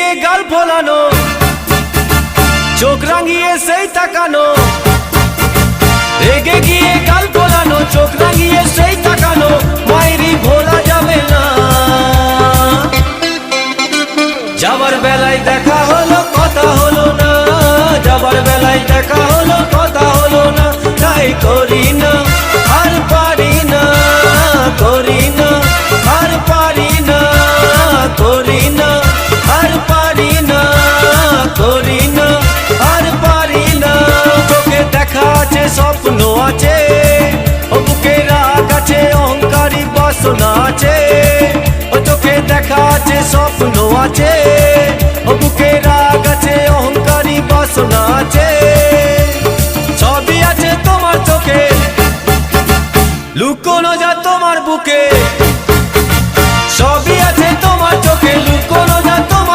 গিয়ে গাল ফোলানো, চোখ রাঙিয়ে সেই তাকানো, রেগে গিয়ে গাল ফোলানো, চোখ রাঙিয়ে সেই তাকানো, মায়েরই ভোলা যাবে না। যাবার বেলায় দেখা হলো কথা হলো না, যাবার বেলায় দেখা হলো কথা হলো না, তাই করি না আর পারি না, করি না আর পারি না, করি না আর পারি না, করি না আর পারি না। চোখে দেখা আছে স্বপ্ন আছে, ও বুকে রাগ আছে অহংকারী বাসনা আছে, ও চোখে দেখা আছে স্বপ্ন আছে, ও বুকে রাগ আছে অহংকারী বাসনা আছে। সবই আছে তোমার চোখে, লুকোনো যা তোমার বুকে।